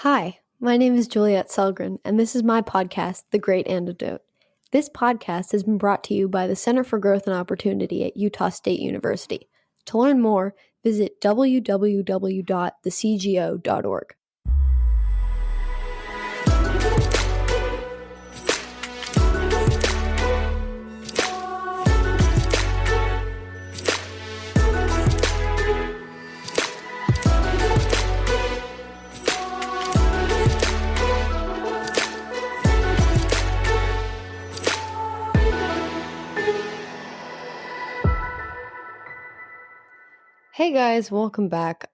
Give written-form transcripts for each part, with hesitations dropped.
Hi, my name is Juliette Selgren, and this is my podcast, The Great Antidote. This podcast has been brought to you by the Center for Growth and Opportunity at Utah State University. To learn more, visit www.thecgo.org. Hey guys, welcome back.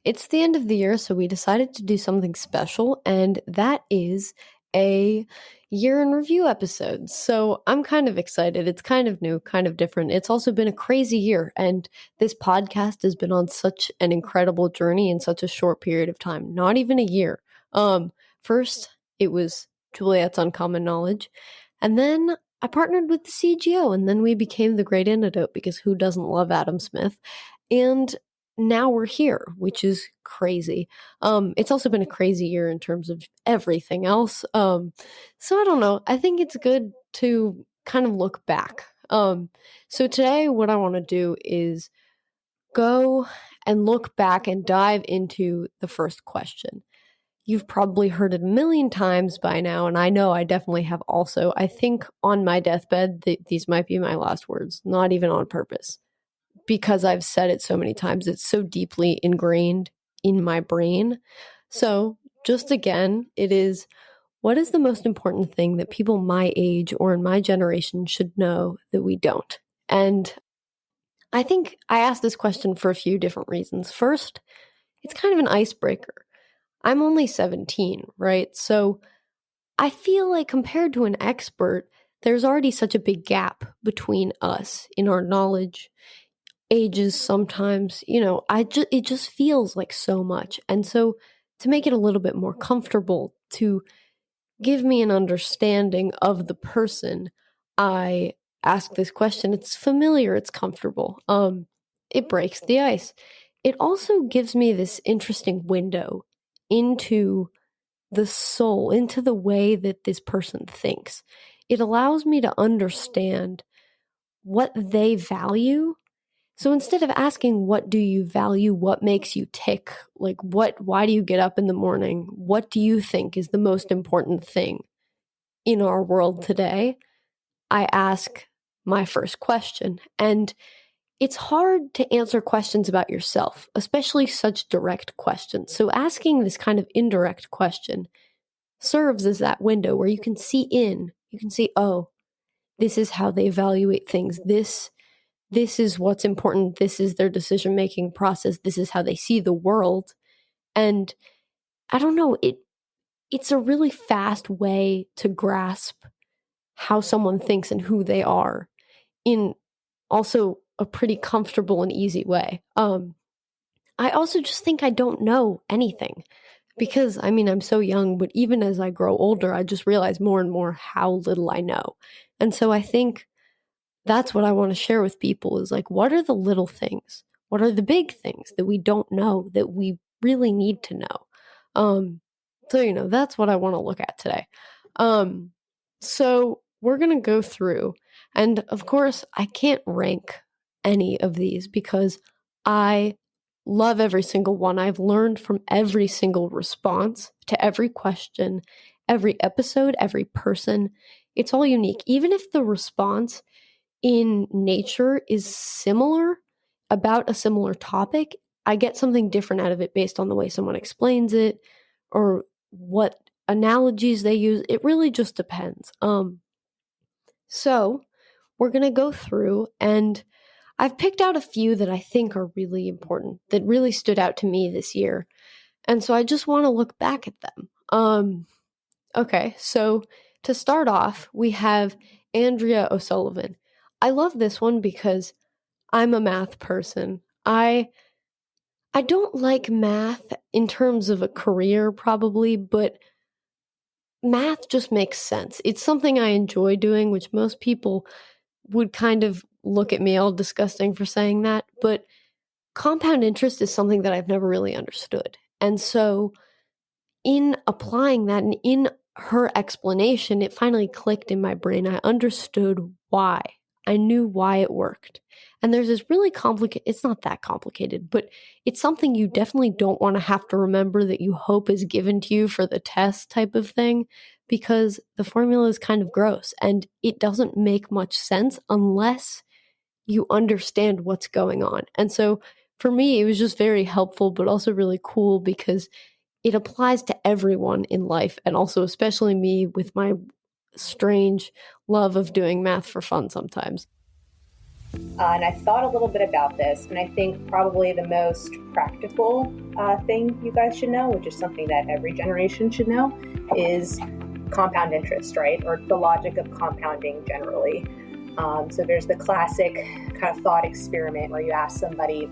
It's the end of the year, so we decided to do something special, and that is a year in review episode. So I'm kind of excited. It's kind of new, kind of different. It's also been a crazy year, and this podcast has been on such an incredible journey in such a short period of time, not even a year. First, it was Juliette's Uncommon Knowledge, and then I partnered with the CGO, and then we became the Great Antidote because who doesn't love Adam Smith? And now we're here, which is crazy. It's also been a crazy year in terms of everything else. So I don't know. I think it's good to kind of look back. So today what I want to do is go and look back and dive into the first question. You've probably heard it a million times by now, and I know I definitely have also. I think on my deathbed, these might be my last words, not even on purpose. Because I've said it so many times, it's so deeply ingrained in my brain. So just again, it is, what is the most important thing that people my age or in my generation should know that we don't? And I think I asked this question for a few different reasons. First, it's kind of an icebreaker. I'm only 17, right? So I feel like compared to an expert, there's already such a big gap between us in our knowledge, ages sometimes, it just feels like so much. And so to make it a little bit more comfortable, to give me an understanding of the person I ask this question, it's familiar, it's comfortable. It breaks the ice. It also gives me this interesting window into the soul, into the way that this person thinks. It allows me to understand what they value. So instead of asking, what do you value? What makes you tick? Why do you get up in the morning? What do you think is the most important thing in our world today? I ask my first question. And it's hard to answer questions about yourself, especially such direct questions. So asking this kind of indirect question serves as that window where you can see, oh, this is how they evaluate things. This is what's important. This is their decision-making process. This is how they see the world. And I don't know, it's a really fast way to grasp how someone thinks and who they are in also a pretty comfortable and easy way. I also just think I don't know anything because, I'm so young, but even as I grow older, I just realize more and more how little I know. And so I think that's what I want to share with people is like, what are the little things? What are the big things that we don't know that we really need to know? So, that's what I want to look at today. So we're going to go through, and of course, I can't rank any of these because I love every single one. I've learned from every single response to every question, every episode, every person. It's all unique. Even if the response in nature is similar about a similar topic, I get something different out of it based on the way someone explains it or what analogies they use. It really just depends. So we're going to go through, and I've picked out a few that I think are really important, that really stood out to me this year. And so I just want to look back at them. Okay, so to start off, we have Andrea O'Sullivan. I love this one because I'm a math person. I don't like math in terms of a career probably, but math just makes sense. It's something I enjoy doing, which most people would kind of look at me all disgusting for saying that, but compound interest is something that I've never really understood. And so in applying that and in her explanation, it finally clicked in my brain. I understood why. I knew why it worked. And there's this really complicated, it's not that complicated, but it's something you definitely don't want to have to remember that you hope is given to you for the test type of thing, because the formula is kind of gross and it doesn't make much sense unless you understand what's going on. And so for me, it was just very helpful, but also really cool because it applies to everyone in life, and also especially me with my strange love of doing math for fun sometimes. And I thought a little bit about this, and I think probably the most practical thing you guys should know, which is something that every generation should know, is compound interest, right? Or the logic of compounding generally. So there's the classic kind of thought experiment where you ask somebody,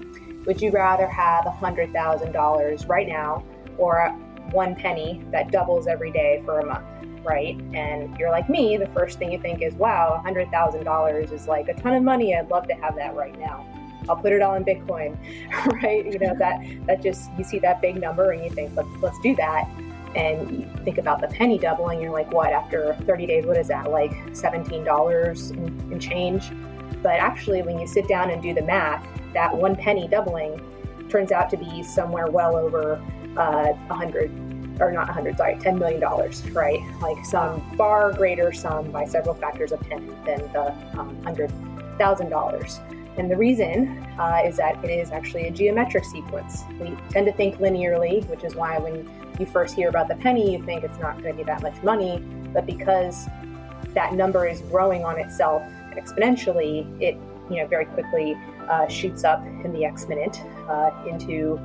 would you rather have $100,000 right now or one penny that doubles every day for a month, right? And you're like me, the first thing you think is, wow, $100,000 is like a ton of money. I'd love to have that right now. I'll put it all in Bitcoin, right? You know, that just, you see that big number and you think, let's do that. And you think about the penny doubling, you're like, what, after 30 days, what is that, like $17 and change? But actually, when you sit down and do the math, that one penny doubling turns out to be somewhere well over $10 million, right? Like some far greater sum by several factors of 10 than the $100,000. And the reason is that it is actually a geometric sequence. We tend to think linearly, which is why when you first hear about the penny, you think it's not going to be that much money. But because that number is growing on itself exponentially, it very quickly shoots up in the exponent into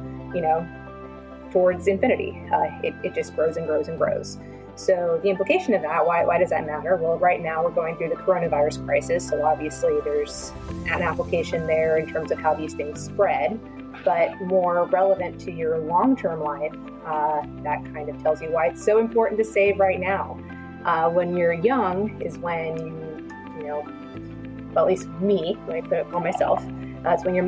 towards infinity. It just grows and grows and grows. So the implication of that, why does that matter? Well, right now we're going through the coronavirus crisis, so obviously there's an application there in terms of how these things spread, but more relevant to your long-term life, that kind of tells you why it's so important to save right now. When you're young is when well, at least me, when I put it on myself, it's when you're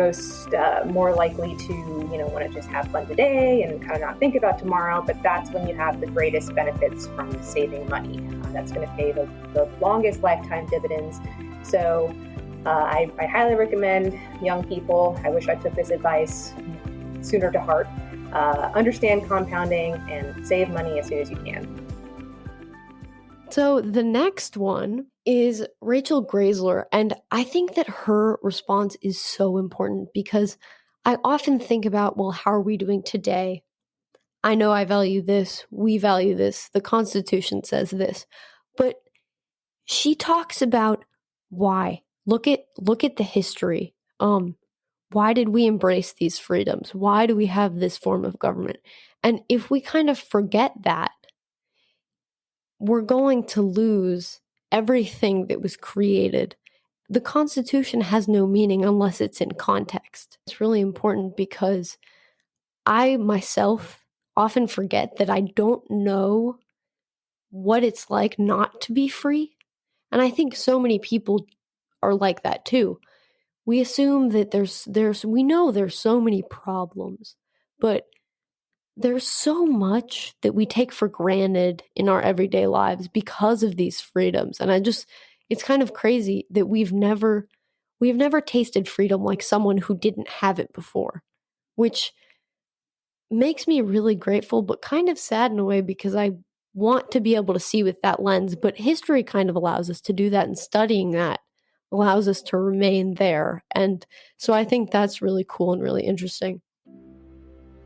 more likely to want to just have fun today and kind of not think about tomorrow, but that's when you have the greatest benefits from saving money. That's going to pay the longest lifetime dividends. So I highly recommend young people, I wish I took this advice sooner to heart, understand compounding and save money as soon as you can. So the next one is Rachel Grasler, and I think that her response is so important because I often think about, well, how are we doing today? I know I value this, we value this, the Constitution says this, but she talks about why. Look at the history. Why did we embrace these freedoms? Why do we have this form of government? And if we kind of forget that, we're going to lose everything that was created. The Constitution has no meaning unless it's in context. It's really important because I myself often forget that I don't know what it's like not to be free. And I think so many people are like that too. We assume that we know there's so many problems, but there's so much that we take for granted in our everyday lives because of these freedoms. And it's kind of crazy that we've never tasted freedom like someone who didn't have it before, which makes me really grateful, but kind of sad in a way because I want to be able to see with that lens. But history kind of allows us to do that, and studying that allows us to remain there. And so I think that's really cool and really interesting.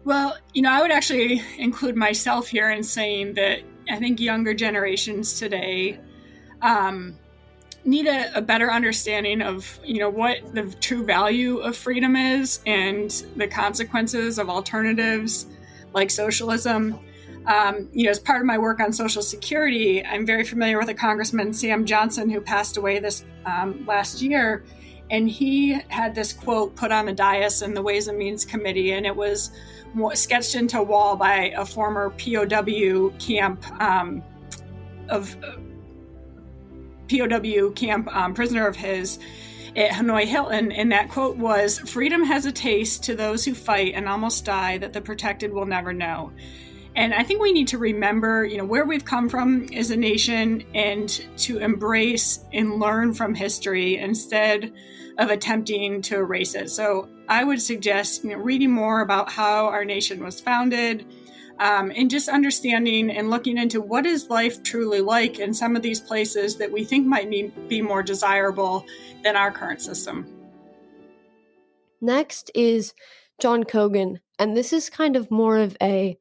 Well, I would actually include myself here in saying that I think younger generations today need a better understanding of, what the true value of freedom is and the consequences of alternatives like socialism. As part of my work on Social Security, I'm very familiar with a Congressman, Sam Johnson, who passed away this last year. And he had this quote put on the dais in the Ways and Means Committee, and it was sketched into a wall by a former POW camp prisoner of his at Hanoi Hilton. And that quote was, "Freedom has a taste to those who fight and almost die that the protected will never know." And I think we need to remember, where we've come from as a nation and to embrace and learn from history instead of attempting to erase it. So I would suggest, reading more about how our nation was founded, and just understanding and looking into what is life truly like in some of these places that we think might be more desirable than our current system. Next is John Cogan, and this is kind of more of a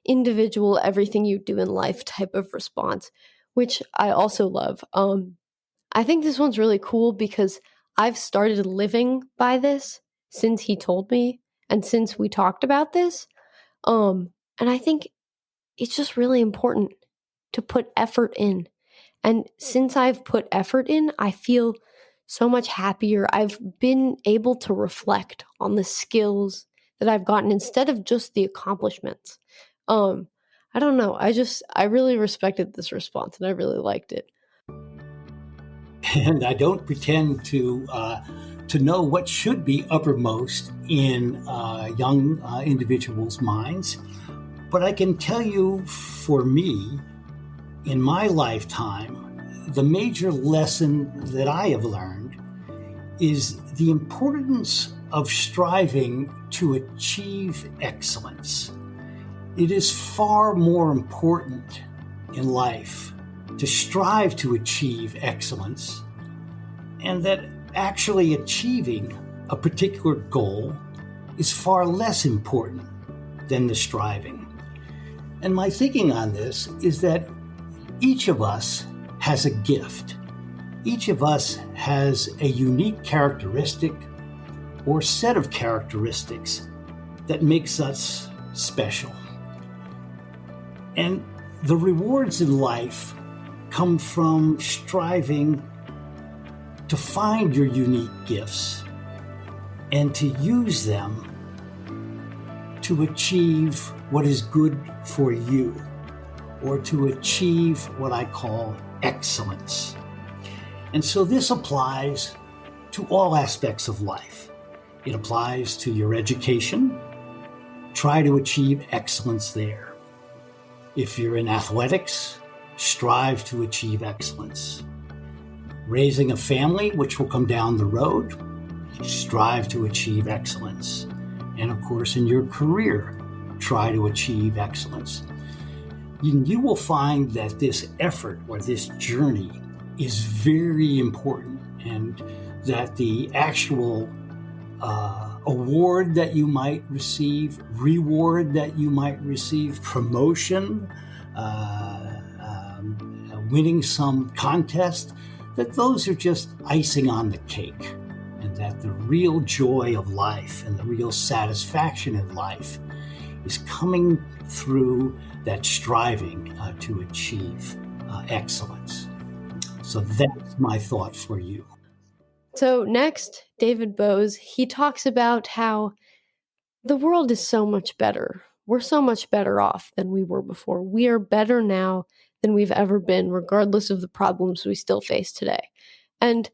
individual, everything you do in life type of response, which I also love. I think this one's really cool because I've started living by this since he told me and since we talked about this. And I think it's just really important to put effort in. And since I've put effort in, I feel so much happier. I've been able to reflect on the skills that I've gotten instead of just the accomplishments. I don't know. I really respected this response and I really liked it. And I don't pretend to know what should be uppermost in young individuals' minds. But I can tell you, for me, in my lifetime, the major lesson that I have learned is the importance of striving to achieve excellence. It is far more important in life to strive to achieve excellence, and that actually achieving a particular goal is far less important than the striving. And my thinking on this is that each of us has a gift. Each of us has a unique characteristic or set of characteristics that makes us special. And the rewards in life come from striving to find your unique gifts and to use them to achieve what is good for you, or to achieve what I call excellence. And so this applies to all aspects of life. It applies to your education. Try to achieve excellence there. If you're in athletics, strive to achieve excellence. Raising a family, which will come down the road, strive to achieve excellence. And of course, in your career, try to achieve excellence. You will find that this effort or this journey is very important, and that the actual award that you might receive, reward that you might receive, promotion, winning some contest, that those are just icing on the cake, and that the real joy of life and the real satisfaction in life is coming through that striving to achieve excellence. So that's my thought for you. So next, David Bose, he talks about how the world is so much better. We're so much better off than we were before. We are better now than we've ever been, regardless of the problems we still face today. And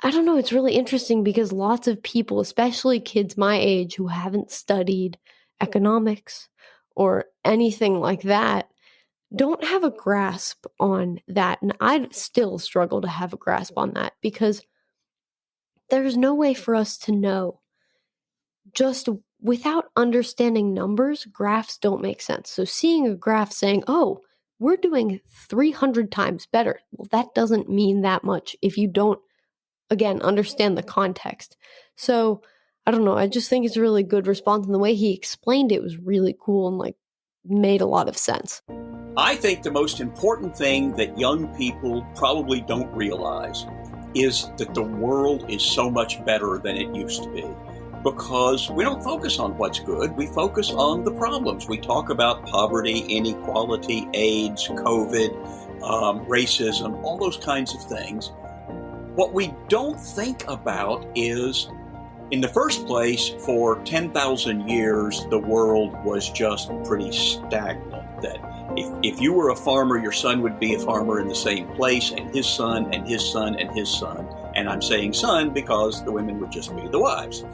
I don't know, it's really interesting because lots of people, especially kids my age who haven't studied economics or anything like that, don't have a grasp on that. And I still struggle to have a grasp on that because there's no way for us to know. Just without understanding numbers, graphs don't make sense. So seeing a graph saying, oh, we're doing 300 times better, well, that doesn't mean that much if you don't, again, understand the context. So I don't know. I just think it's a really good response. And the way he explained it was really cool and made a lot of sense. I think the most important thing that young people probably don't realize is that the world is so much better than it used to be, because we don't focus on what's good. We focus on the problems. We talk about poverty, inequality, AIDS, COVID, racism, all those kinds of things. What we don't think about is, in the first place, for 10,000 years, the world was just pretty stagnant. That if you were a farmer, your son would be a farmer in the same place, and his son, and his son, and his son. And I'm saying son because the women would just be the wives.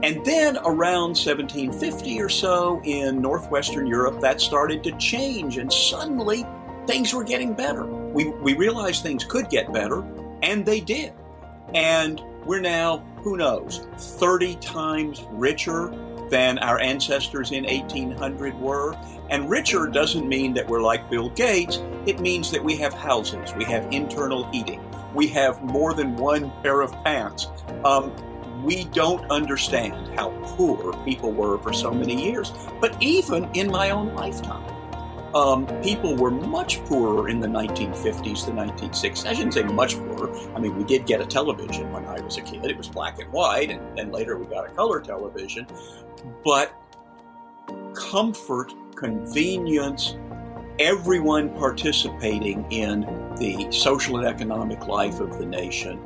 And then around 1750 or so in northwestern Europe, that started to change, and suddenly things were getting better. We realized things could get better, and they did. And we're now, who knows, 30 times richer than our ancestors in 1800 were. And richer doesn't mean that we're like Bill Gates. It means that we have houses, we have internal heating, we have more than one pair of pants. We don't understand how poor people were for so many years. But even in my own lifetime, people were much poorer in the 1950s, the 1960s. I shouldn't say much poorer. I mean, we did get a television when I was a kid. It was black and white, and later we got a color television. But comfort, convenience, everyone participating in the social and economic life of the nation,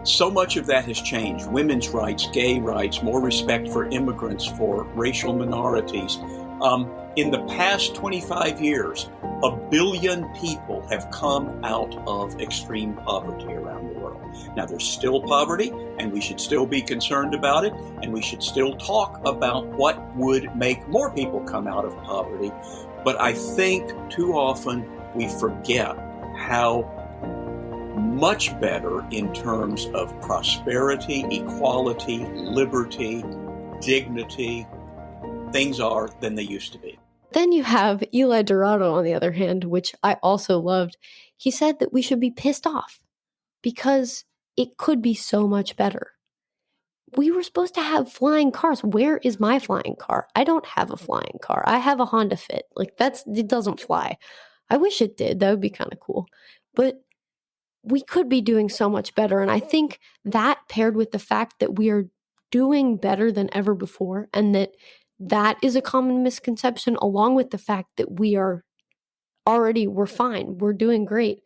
so much of that has changed. Women's rights, gay rights, more respect for immigrants, for racial minorities. In the past 25 years, 1 billion people have come out of extreme poverty around the world. Now, there's still poverty, and we should still be concerned about it, and we should still talk about what would make more people come out of poverty. But I think too often we forget how much better in terms of prosperity, equality, liberty, dignity, things are than they used to be. Then you have Eli Dorado, on the other hand, which I also loved. He said that we should be pissed off because it could be so much better. We were supposed to have flying cars. Where is my flying car? I don't have a flying car. I have a Honda Fit. It doesn't fly. I wish it did. That would be kind of cool. But we could be doing so much better. And I think that paired with the fact that we are doing better than ever before, and that is a common misconception, along with the fact that we're fine. We're doing great.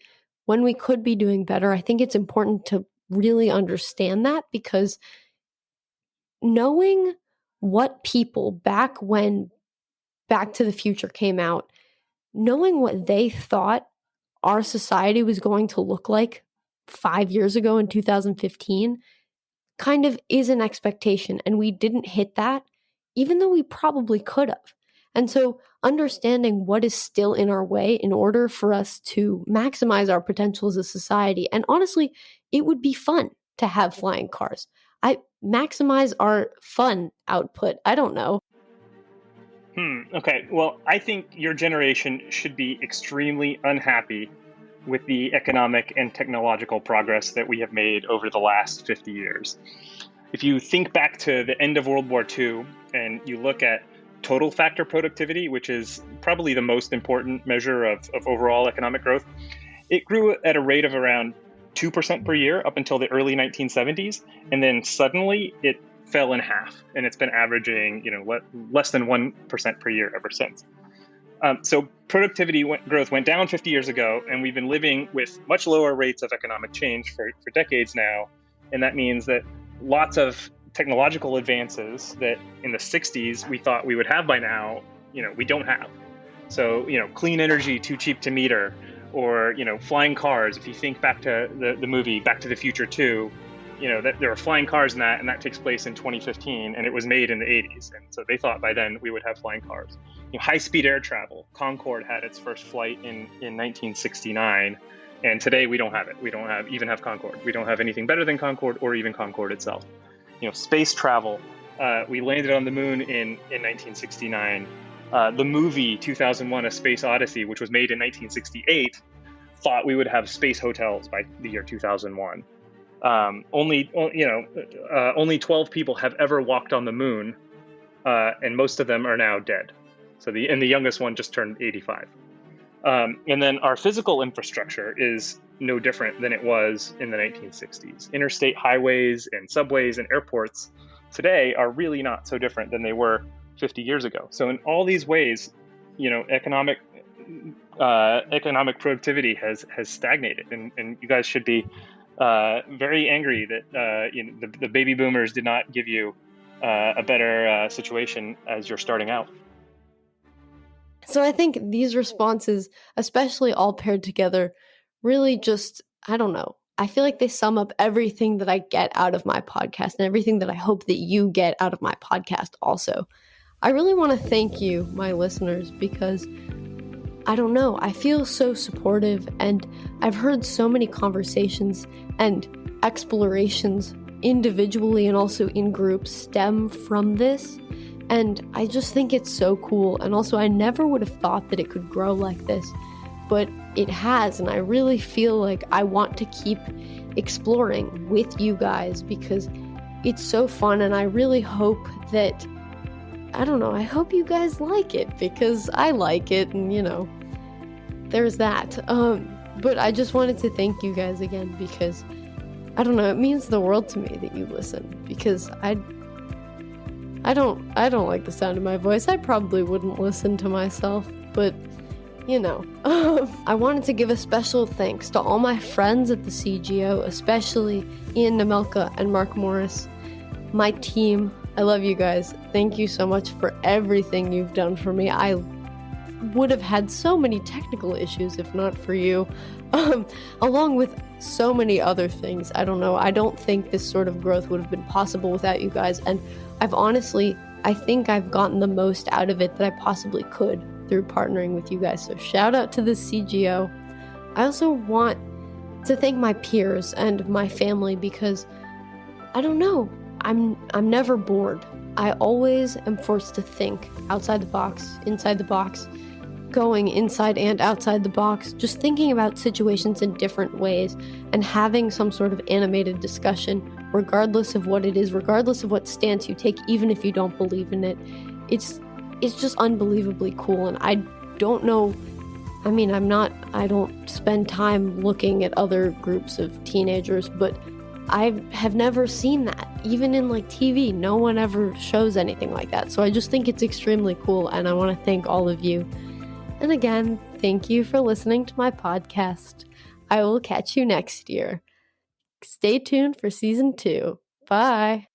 When we could be doing better, I think it's important to really understand that, because knowing what people back when Back to the Future came out, knowing what they thought our society was going to look like 5 years ago in 2015 kind of is an expectation, and we didn't hit that, even though we probably could have. And so understanding what is still in our way in order for us to maximize our potential as a society. And honestly, it would be fun to have flying cars. I maximize our fun output. I don't know. Okay. Well, I think your generation should be extremely unhappy with the economic and technological progress that we have made over the last 50 years. If you think back to the end of World War II and you look at total factor productivity, which is probably the most important measure of overall economic growth, it grew at a rate of around 2% per year up until the early 1970s. And then suddenly it fell in half, and it's been averaging, less than 1% per year ever since. So productivity growth went down 50 years ago, and we've been living with much lower rates of economic change for decades now. And that means that lots of technological advances that in the 60s we thought we would have by now, we don't have. So, clean energy, too cheap to meter, or, flying cars. If you think back to the movie Back to the Future 2, that there are flying cars in that, and that takes place in 2015, and it was made in the 80s. And so they thought by then we would have flying cars. High-speed air travel. Concorde had its first flight in 1969, and today we don't have it. We don't even have Concorde. We don't have anything better than Concorde or even Concorde itself. Space travel. We landed on the moon in 1969. The movie 2001: A Space Odyssey, which was made in 1968, thought we would have space hotels by the year 2001. Only 12 people have ever walked on the moon, and most of them are now dead. So the youngest one just turned 85. And then our physical infrastructure is no different than it was in the 1960s. Interstate highways and subways and airports today are really not so different than they were 50 years ago. So in all these ways, economic productivity has stagnated, and you guys should be very angry that the baby boomers did not give you a better situation as you're starting out. So I think these responses, especially all paired together, really just, I don't know, I feel like they sum up everything that I get out of my podcast and everything that I hope that you get out of my podcast also. I really want to thank you, my listeners, because I don't know, I feel so supportive, and I've heard so many conversations and explorations individually and also in groups stem from this, and I just think it's so cool. And also, I never would have thought that it could grow like this, but it has, and I really feel like I want to keep exploring with you guys because it's so fun, and I really hope that, I don't know, I hope you guys like it because I like it, and there's that. But I just wanted to thank you guys again because, I don't know, it means the world to me that you listen, because I don't like the sound of my voice. I probably wouldn't listen to myself, but I wanted to give a special thanks to all my friends at the CGO, especially Ian Nemelka and Mark Morris, my team. I love you guys. Thank you so much for everything you've done for me. I would have had so many technical issues if not for you, along with so many other things. I don't know. I don't think this sort of growth would have been possible without you guys, and I think I've gotten the most out of it that I possibly could through partnering with you guys. So shout out to the CGO. I also want to thank my peers and my family because, I don't know, I'm never bored. I always am forced to think outside the box, inside the box, going inside and outside the box, just thinking about situations in different ways and having some sort of animated discussion, regardless of what it is, regardless of what stance you take, even if you don't believe in it. It's just unbelievably cool, and I don't know, I don't spend time looking at other groups of teenagers, but I have never seen that. Even in TV, no one ever shows anything like that. So I just think it's extremely cool, and I want to thank all of you. And again, thank you for listening to my podcast. I will catch you next year. Stay tuned for season 2. Bye.